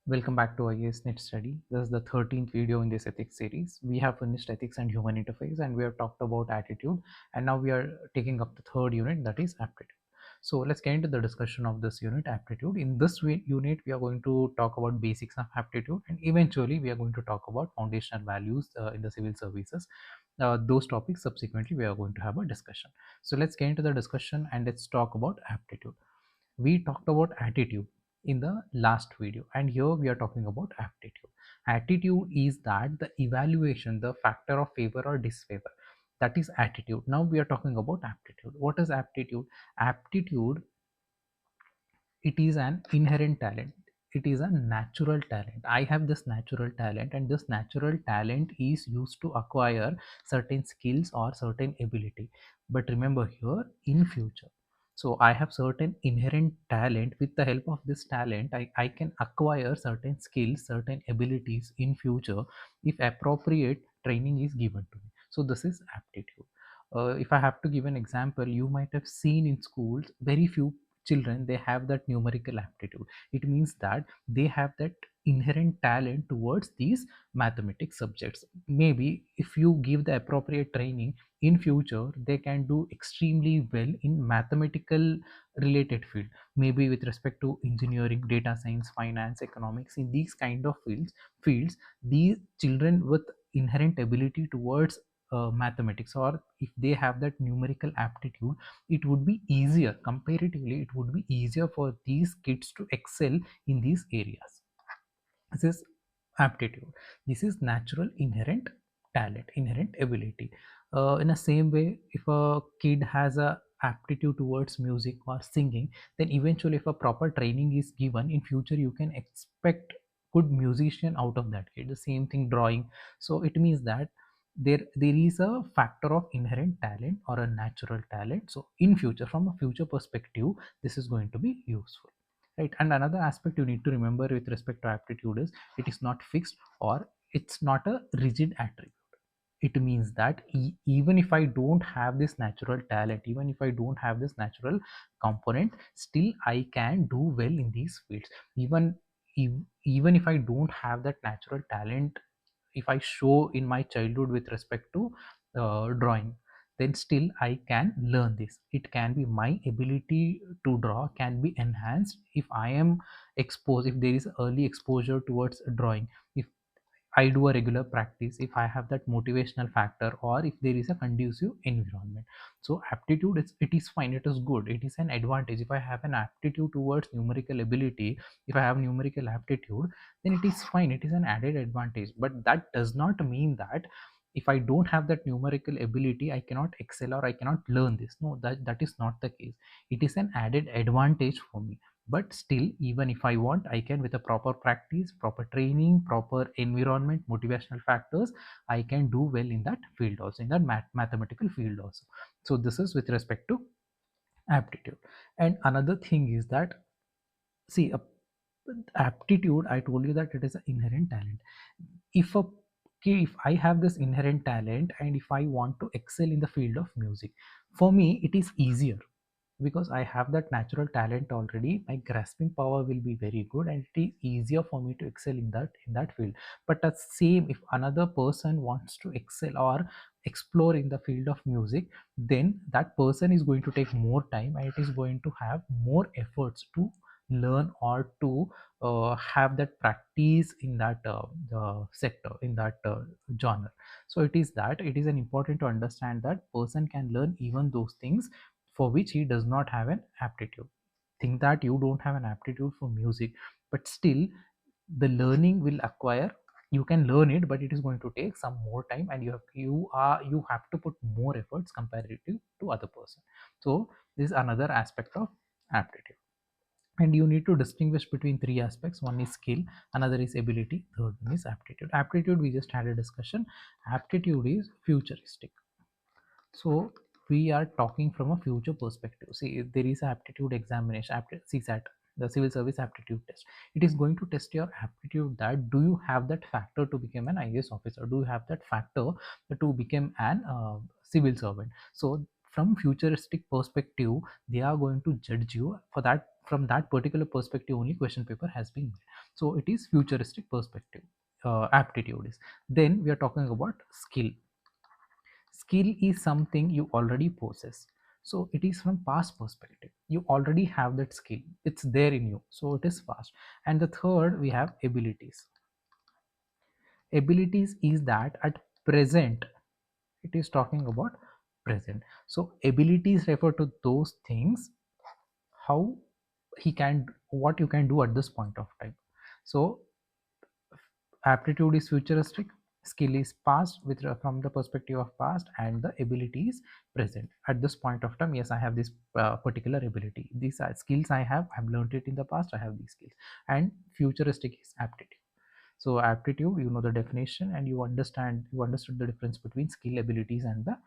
Welcome back to IAS Net Study. This is the 13th video in this ethics series. We have finished ethics and human interface and we have talked about attitude, and now we are taking up the third unit, that is aptitude. So let's get into the discussion of this unit, aptitude. In this unit we are going to talk about basics of aptitude, and eventually we are going to talk about foundational values in the civil services. Those topics subsequently we are going to have a discussion. So let's get into the discussion and let's talk about aptitude. We talked about attitude in the last video, and here we are talking about aptitude. Attitude is that the evaluation, the factor of favor or disfavor, that is attitude. Now we are talking about aptitude. What is aptitude? Aptitude, it is an inherent talent, it is a natural talent. I have this natural talent, and this natural talent is used to acquire certain skills or certain ability. But remember here, in future, so I have certain inherent talent. With the help of this talent, I can acquire certain skills, certain abilities in future if appropriate training is given to me. So this is aptitude. If I have to give an example, you might have seen in schools very few children, they have that numerical aptitude. It means that they have that inherent talent towards these mathematics subjects. Maybe if you give the appropriate training, in future they can do extremely well in mathematical related field, maybe with respect to engineering, data science, finance, economics. In these kind of fields, these children with inherent ability towards mathematics, or if they have that numerical aptitude, it would be easier, comparatively it would be easier for these kids to excel in these areas. This is aptitude. This is natural inherent talent, inherent ability. In the same way, if a kid has a aptitude towards music or singing, then eventually if a proper training is given, in future you can expect good musician out of that kid. The same thing, drawing. So it means that there is a factor of inherent talent or a natural talent. So in future, from a future perspective, this is going to be useful, right? And another aspect you need to remember with respect to aptitude is it is not fixed, or it's not a rigid attribute. It means that even if I don't have this natural talent, even if I don't have this natural component, still I can do well in these fields. Even if I don't have that natural talent, if I show in my childhood with respect to drawing, then still I can learn this. It can be my ability to draw can be enhanced if I am exposed, if there is early exposure towards drawing, if I do a regular practice, if I have that motivational factor, or if there is a conducive environment. So aptitude is, it is fine, it is good, it is an advantage. If I have an aptitude towards numerical ability, if I have numerical aptitude, then it is fine, it is an added advantage. But that does not mean that if I don't have that numerical ability, I cannot excel or I cannot learn this. No, that is not the case. It is an added advantage for me. But still, even if I want, I can, with a proper practice, proper training, proper environment, motivational factors, I can do well in that field also, in that mathematical field also. So this is with respect to aptitude. And another thing is that, see, aptitude, I told you that it is an inherent talent. if a if I have this inherent talent and if I want to excel in the field of music, for me it is easier, because I have that natural talent already. My grasping power will be very good, and it is easier for me to excel in that field. But the same, if another person wants to excel or explore in the field of music, then that person is going to take more time, and it is going to have more efforts to learn or to have that practice in that sector, in that genre. So it is that it is an important to understand that person can learn even those things for which he does not have an aptitude. Think that you don't have an aptitude for music, but still the learning will acquire, you can learn it, but it is going to take some more time, and you have to put more efforts comparative to other person. So this is another aspect of aptitude. And you need to distinguish between three aspects: one is skill, another is ability, third one is aptitude. Aptitude, we just had a discussion. Aptitude is futuristic. So we are talking from a future perspective. See, if there is an aptitude examination, CSAT, the civil service aptitude test, it is going to test your aptitude, that do you have that factor to become an IAS officer, do you have that factor to become an civil servant. So from futuristic perspective, they are going to judge you for that. From that particular perspective only question paper has been made. So it is futuristic perspective. Aptitude is. Then we are talking about skill. Skill is something you already possess, so it is from past perspective. You already have that skill, it's there in you, so it is past. And the third, we have abilities. Abilities is that at present, it is talking about present. So abilities refer to those things, how he can, what you can do at this point of time. So aptitude is futuristic, skill is past with from the perspective of past, and the ability is present at this point of time. Yes, I have this particular ability, these are skills I've learned it in the past, I have these skills. And futuristic is aptitude. So aptitude, you know the definition, and you understood the difference between skill, abilities, and the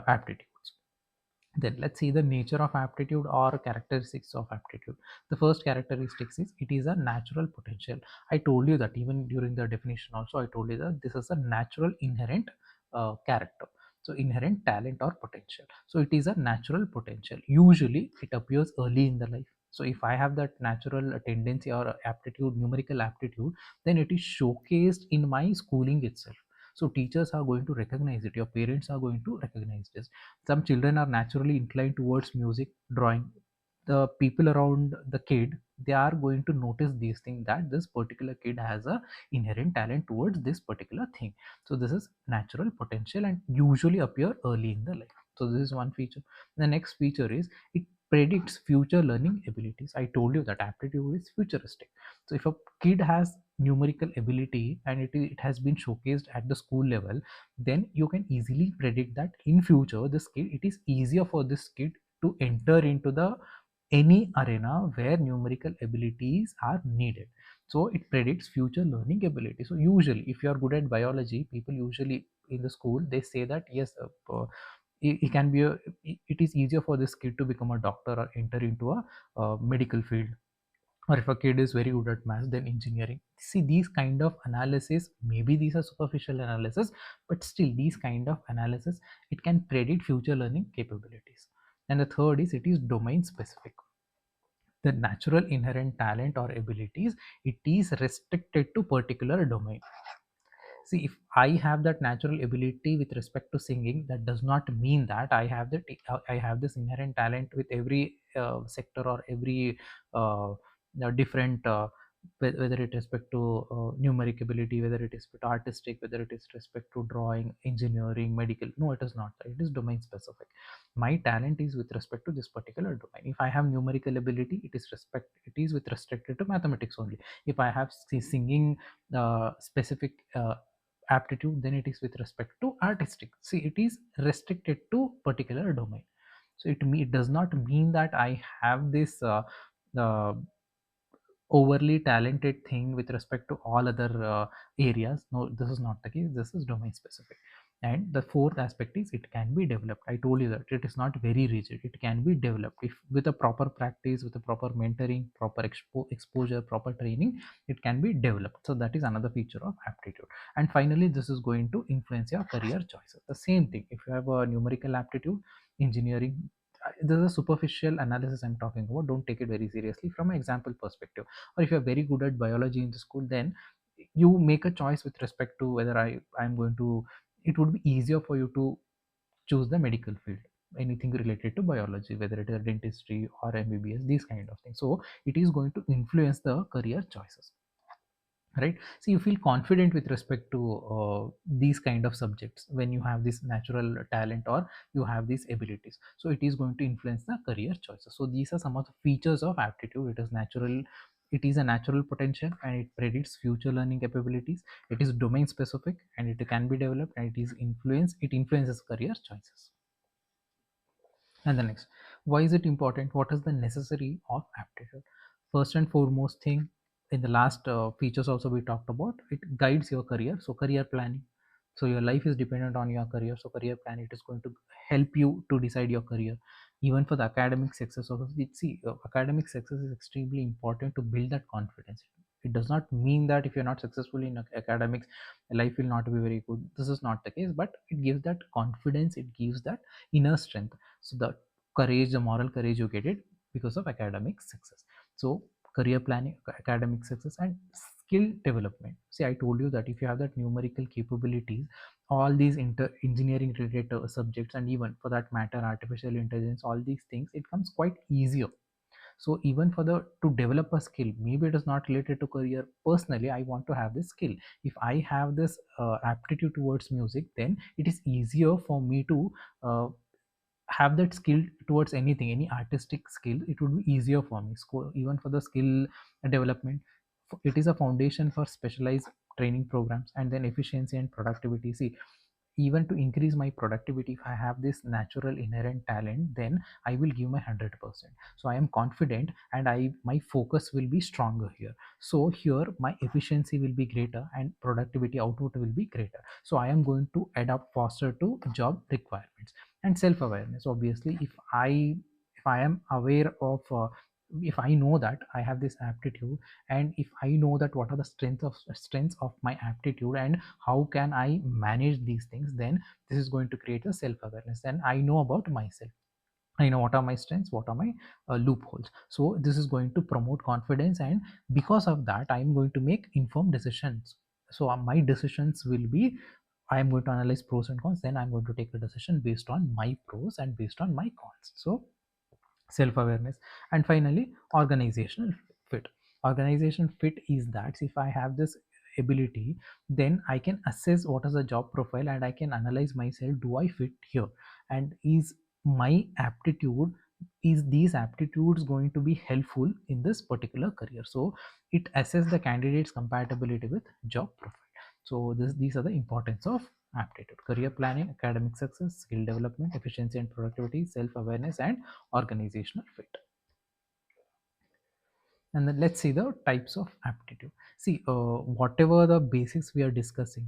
aptitudes. Then let's see the nature of aptitude or characteristics of aptitude. The first characteristics is it is a natural potential. I told you that even during the definition also, I told you that this is a natural inherent character. So inherent talent or potential. So it is a natural potential. Usually it appears early in the life. So if I have that natural tendency or aptitude, numerical aptitude, then it is showcased in my schooling itself. So teachers are going to recognize it, your parents are going to recognize this. Some children are naturally inclined towards music, drawing. The people around the kid, they are going to notice these things, that this particular kid has a inherent talent towards this particular thing. So this is natural potential and usually appear early in the life. So this is one feature. The next feature is it predicts future learning abilities. I told you that aptitude is futuristic. So if a kid has numerical ability and it has been showcased at the school level, then you can easily predict that in future this kid, it is easier for this kid to enter into the any arena where numerical abilities are needed. So it predicts future learning ability. So usually if you are good at biology, people usually in the school, they say that yes, it can be it is easier for this kid to become a doctor or enter into a medical field. Or if a kid is very good at maths, then engineering. See, these kind of analysis, maybe these are superficial analysis, but still these kind of analysis, it can predict future learning capabilities. And the third is it is domain specific. The natural inherent talent or abilities, it is restricted to particular domain. See, if I have that natural ability with respect to singing, that does not mean that I have this inherent talent with every sector or every different whether it respect to numeric ability, whether it is with artistic, whether it is respect to drawing, engineering, medical. No, it is not. It is domain specific. My talent is with respect to this particular domain. If I have numerical ability, it is with restricted to mathematics only. If I have singing specific aptitude, then it is with respect to artistic. See, it is restricted to particular domain. So it does not mean that I have this uh, overly talented thing with respect to all other areas. No, this is not the case. This is domain specific. And the fourth aspect is it can be developed. I told you that it is not very rigid, it can be developed if with a proper practice, with a proper mentoring, proper exposure, proper training, it can be developed. So that is another feature of aptitude. And finally, this is going to influence your career choices. The same thing, if you have a numerical aptitude, engineering, this is a superficial analysis I'm talking about, don't take it very seriously from an example perspective. Or if you're very good at biology in the school, then you make a choice with respect to whether I'm going to, it would be easier for you to choose the medical field, anything related to biology, whether it is dentistry or mbbs, these kind of things. So it is going to influence the career choices, right? So you feel confident with respect to these kind of subjects when you have this natural talent or you have these abilities. So it is going to influence the career choices. So these are some of the features of aptitude. It is natural, it is a natural potential, and it predicts future learning capabilities. It is domain specific and it can be developed, and it influences career choices. And the next, why is it important? What is the necessary of aptitude? First and foremost thing, in the last features also we talked about, it guides your career. So career planning. So your life is dependent on your career. So career plan, it is going to help you to decide your career. Even for the academic success also, see, academic success is extremely important to build that confidence. It does not mean that if you're not successful in academics, life will not be very good. This is not the case, but it gives that confidence, it gives that inner strength. So the courage, the moral courage, you get it because of academic success. So career planning, academic success, and skill development. See, I told you that if you have that numerical capabilities, all these engineering related subjects, and even for that matter artificial intelligence, all these things, it comes quite easier. So even for the to develop a skill, maybe it is not related to career, personally I want to have this skill. If I have this aptitude towards music, then it is easier for me to uh, have that skill towards anything, any artistic skill. It would be easier for me. So even for the skill development, it is a foundation for specialized training programs. And then efficiency and productivity. See, even to increase my productivity, if I have this natural inherent talent, then I will give my 100%. So I am confident, and I my focus will be stronger here. So here my efficiency will be greater and productivity output will be greater. So I am going to adapt faster to job requirements. And self awareness, obviously, if I am aware of if I know that I have this aptitude, and if I know that what are the strengths of my aptitude and how can I manage these things, then this is going to create a self awareness. Then I know about myself, I know what are my strengths, what are my loopholes. So this is going to promote confidence, and because of that I am going to make informed decisions. So my decisions will be, I am going to analyze pros and cons, then I'm going to take a decision based on my pros and based on my cons. So self awareness. And finally, organizational fit. Organization fit is that if I have this ability, then I can assess what is the job profile, and I can analyze myself, do I fit here, and is my aptitude, is these aptitudes going to be helpful in this particular career. So it assess the candidate's compatibility with job profile. So these are the importance of aptitude: career planning, academic success, skill development, efficiency and productivity, self awareness, and organizational fit. And then let's see the types of aptitude. See, whatever the basics we are discussing,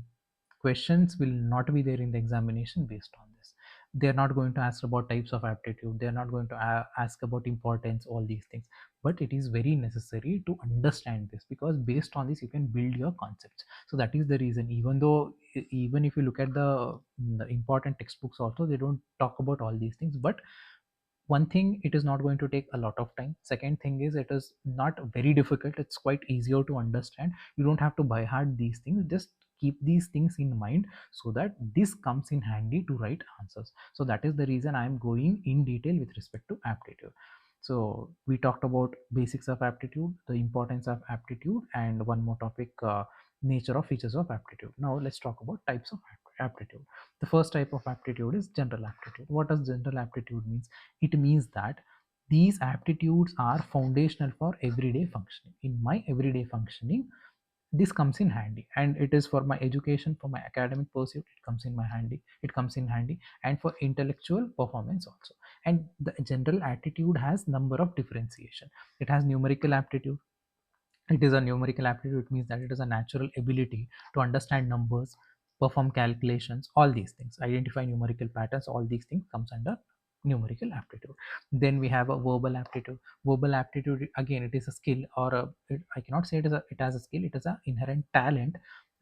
questions will not be there in the examination based on this. They're not going to ask about types of aptitude, they're not going to ask about importance, all these things. But it is very necessary to understand this, because based on this you can build your concepts. So that is the reason, even though even if you look at the important textbooks also, they don't talk about all these things. But one thing, it is not going to take a lot of time. Second thing is, it is not very difficult, it's quite easier to understand. You don't have to buy hard these things, just keep these things in mind, so that this comes in handy to write answers. So that is the reason I am going in detail with respect to aptitude. So we talked about basics of aptitude, the importance of aptitude, and one more topic, nature of features of aptitude. Now let's talk about types of aptitude. The first type of aptitude is general aptitude. What does general aptitude means? It means that these aptitudes are foundational for everyday functioning. In my everyday functioning, this comes in handy, and it is for my education, for my academic pursuit, it comes in handy, and for intellectual performance also. And the general aptitude has number of differentiation. It has numerical aptitude. It is a numerical aptitude. It means that it is a natural ability to understand numbers, perform calculations, all these things, identify numerical patterns, all these things comes under numerical aptitude. Then we have a verbal aptitude. Verbal aptitude, again, it is a skill, or I cannot say it has a skill, it is an inherent talent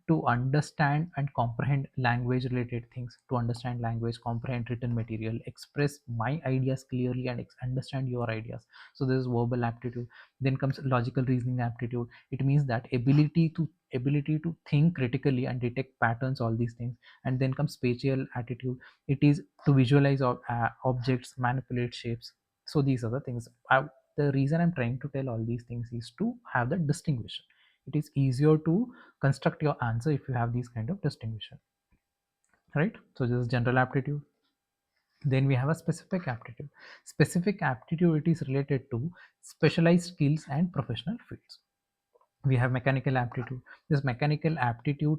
to understand and comprehend language related things, to understand language, comprehend written material, express my ideas clearly, and understand your ideas. So this is verbal aptitude. Then comes logical reasoning aptitude. It means that ability to think critically and detect patterns, all these things. And then comes spatial attitude. It is to visualize objects, manipulate shapes. So these are the things. The reason I'm trying to tell all these things is to have that distinguishing. It is easier to construct your answer if you have these kind of distinguishing, right? So this is general aptitude. Then we have a specific aptitude. Specific aptitude, it is related to specialized skills and professional fields. We have mechanical aptitude. This mechanical aptitude,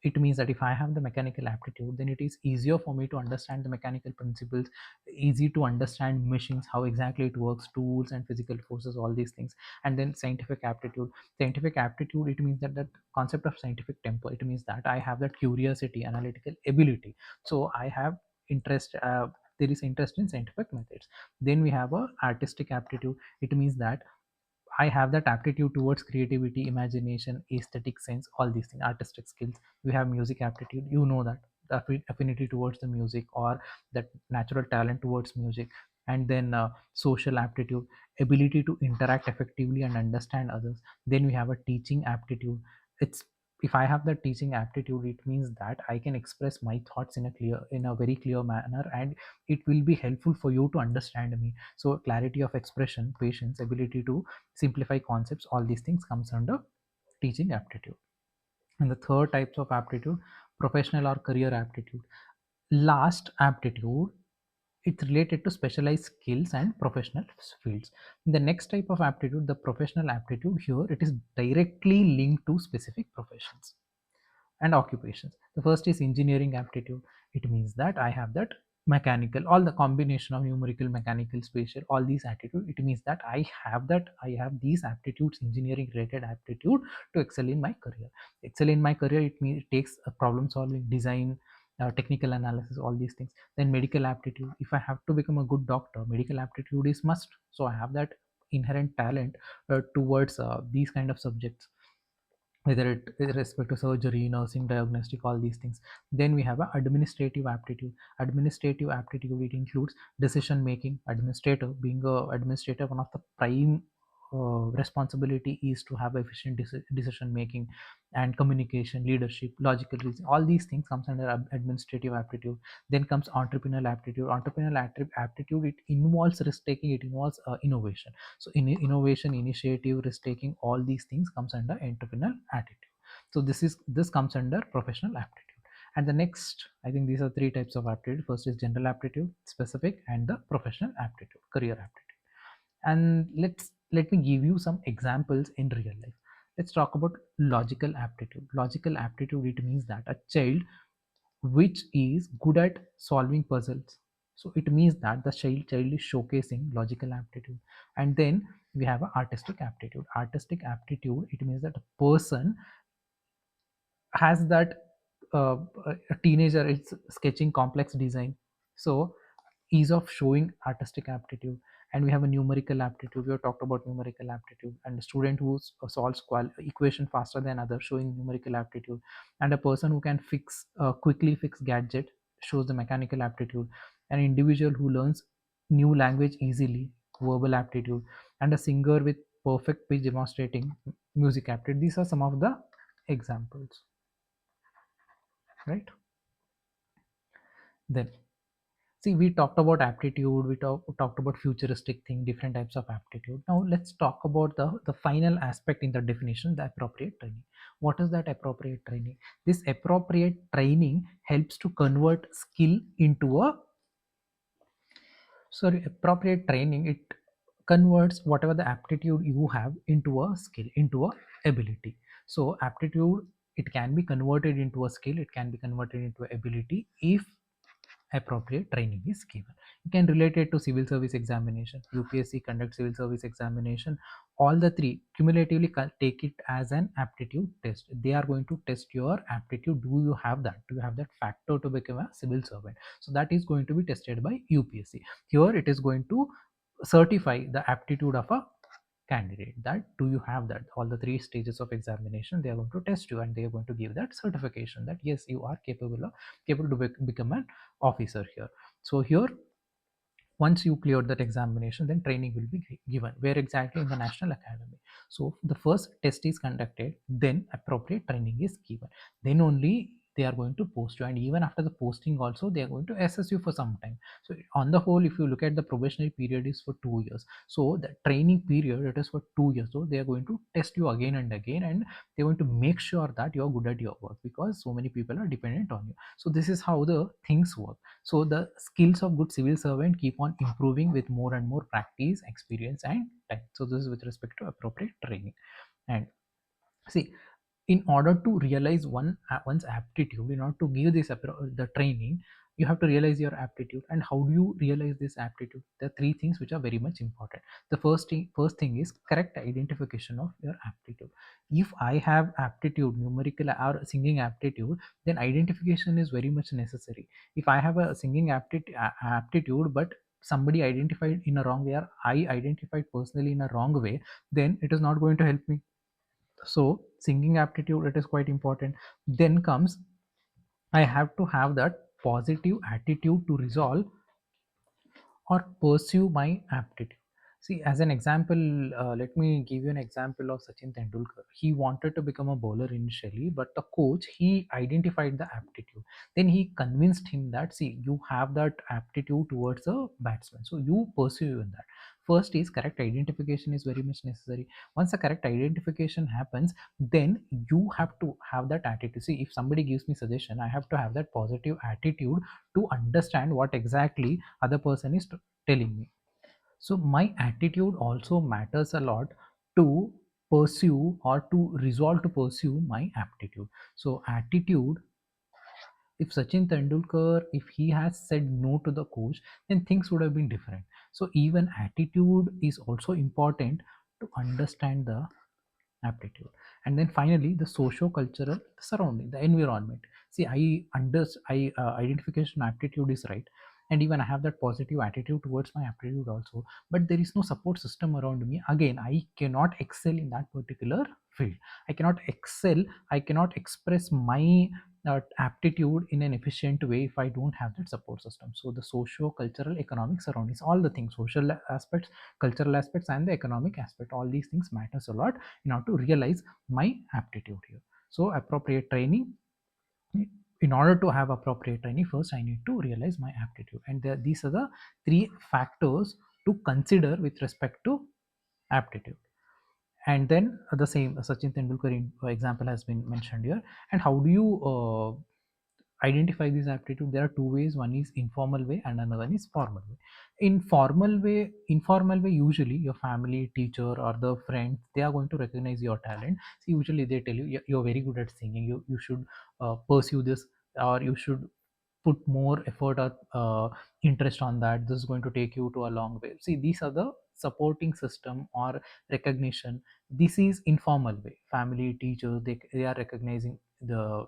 it means that if I have the mechanical aptitude, then it is easier for me to understand the mechanical principles, easy to understand machines, how exactly it works, tools and physical forces, all these things. And then scientific aptitude. Scientific aptitude, it means that concept of scientific temper. It means that I have that curiosity, analytical ability. So I have interest, there is interest in scientific methods. Then we have a artistic aptitude. It means that I have that aptitude towards creativity, imagination, aesthetic sense, all these things, artistic skills. You have music aptitude, you know that the affinity towards the music or that natural talent towards music. And then social aptitude, ability to interact effectively and understand others. Then we have a teaching aptitude. It's, if I have the teaching aptitude, it means that I can express my thoughts in a very clear manner, and it will be helpful for you to understand me. So clarity of expression, patience, ability to simplify concepts, all these things comes under teaching aptitude. And the third types of aptitude, professional or career aptitude. Last aptitude, it's related to specialized skills and professional fields. The next type of aptitude, the professional aptitude, here it is directly linked to specific professions and occupations. The first is engineering aptitude. It means that I have that mechanical, all the combination of numerical, mechanical, spatial, all these aptitude. It means that I have these aptitudes, engineering related aptitude, to excel in my career. Excel in my career, it means it takes a problem solving, design, technical analysis, all these things. Then medical aptitude. If I have to become a good doctor, medical aptitude is must. So I have that inherent talent towards these kind of subjects, whether it with respect to surgery, nursing, diagnostic, all these things. Then we have a administrative aptitude. Administrative aptitude, it includes decision making. Administrator, being a administrator, one of the prime responsibility is to have efficient decision making and communication, leadership, logical reasoning, all these things comes under administrative aptitude. Then comes entrepreneurial aptitude. Aptitude, it involves risk taking, it involves innovation. So in innovation, initiative, risk taking, all these things comes under entrepreneurial attitude. So this comes under professional aptitude. And the next, I think these are three types of aptitude. First is general aptitude, specific, and the professional aptitude, career aptitude. And let me give you some examples in real life. Let's talk about logical aptitude. Logical aptitude, it means that a child which is good at solving puzzles. So it means that the child is showcasing logical aptitude. And then we have a artistic aptitude. Artistic aptitude, it means that a person has that a teenager is sketching complex design, so ease of showing artistic aptitude. And we have a numerical aptitude. We have talked about numerical aptitude, and a student who solves equation faster than others, showing numerical aptitude. And a person who can quickly fix gadget, shows the mechanical aptitude. An individual who learns new language easily, verbal aptitude. And a singer with perfect pitch, demonstrating music aptitude. These are some of the examples, right? Then see, we talked about aptitude, talked about futuristic thing, different types of aptitude. Now let's talk about the final aspect in the definition, the appropriate training. What is that appropriate training? This appropriate training helps to convert skill into a, sorry, appropriate training, it converts whatever the aptitude you have into a skill, into a ability. So aptitude, it can be converted into a skill, it can be converted into ability if appropriate training is given. You can relate it to civil service examination. UPSC conducts civil service examination. All the three cumulatively take it as an aptitude test. They are going to test your aptitude. Do you have that? Do you have that factor to become a civil servant? So that is going to be tested by UPSC. Here it is going to certify the aptitude of a candidate, that do you have that, all the three stages of examination, they are going to test you, and they are going to give that certification that yes, you are capable to become an officer here. So here, once you clear that examination, then training will be given. Where exactly? In the National Academy. So the first test is conducted, then appropriate training is given, then only they are going to post you. And even after the posting also, they are going to assess you for some time. So on the whole, if you look at the probationary period is for 2 years, so the training period, it is for 2 years. So they are going to test you again and again, and they're going to make sure that you're good at your work, because so many people are dependent on you. So this is how the things work. So the skills of good civil servant keep on improving with more and more practice, experience, and time. So this is with respect to appropriate training. And see, in order to realize one's aptitude, in order to give this the training, you have to realize your aptitude. And how do you realize this aptitude? There are three things which are very much important. The first thing is correct identification of your aptitude. If I have aptitude, numerical or singing aptitude, then identification is very much necessary. If I have a singing aptitude but somebody identified in a wrong way, or I identified personally in a wrong way, then it is not going to help me. So singing aptitude, it is quite important. Then comes, I have to have that positive attitude to resolve or pursue my aptitude. See, as an example, let me give you an example of Sachin Tendulkar. He wanted to become a bowler initially, but the coach, he identified the aptitude. Then he convinced him that, see, you have that aptitude towards a batsman, so you pursue in that. First is correct identification is very much necessary. Once the correct identification happens, then you have to have that attitude. See, if somebody gives me suggestion, I have to have that positive attitude to understand what exactly other person is telling me. So my attitude also matters a lot to pursue or to resolve to pursue my aptitude. So attitude, if Sachin Tendulkar, if he has said no to the coach, then things would have been different. So even attitude is also important to understand the aptitude. And then finally, the socio-cultural surrounding, the environment. See, I identification aptitude is right, and even I have that positive attitude towards my aptitude also, but there is no support system around me. Again, I cannot excel in that particular field. I cannot excel, I cannot express my aptitude in an efficient way if I don't have that support system. So the socio-cultural, economic surroundings, all the things, social aspects, cultural aspects, and the economic aspect, all these things matters a lot in order to realize my aptitude here. So appropriate training, in order to have appropriate training, first I need to realize my aptitude, and these are the three factors to consider with respect to aptitude. And then the same Sachin Tendulkar example has been mentioned here. And how do you identify this aptitude? There are two ways. One is informal way and another one is formal way. Informal way, usually your family, teacher, or the friends, they are going to recognize your talent. So usually they tell you, You're very good at singing, you should pursue this, or you should put more effort or interest on that. This is going to take you to a long way. See, these are the supporting system or recognition. This is informal way. Family, teacher, they are recognizing the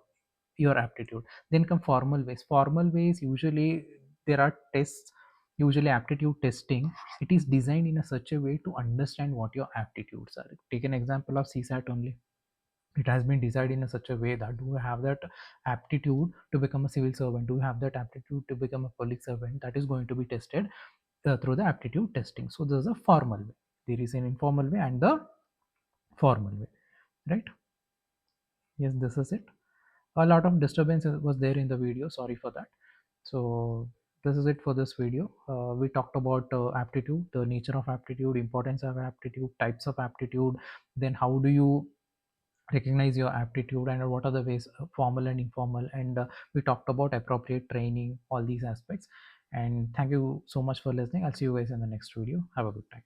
your aptitude. Then come formal ways. Formal ways, usually there are tests, usually aptitude testing. It is designed in a such a way to understand what your aptitudes are. Take an example of CSAT only. It has been designed in a such a way that, do you have that aptitude to become a civil servant, do you have that aptitude to become a public servant? That is going to be tested through the aptitude testing. So there's a formal way, there is an informal way, and the formal way, right? Yes, this is it. A lot of disturbance was there in the video, sorry for that. So this is it for this video. We talked about aptitude, the nature of aptitude, importance of aptitude, types of aptitude, then how do you recognize your aptitude, and what are the ways, formal and informal, and we talked about appropriate training, all these aspects. And thank you so much for listening. I'll see you guys in the next video. Have a good time.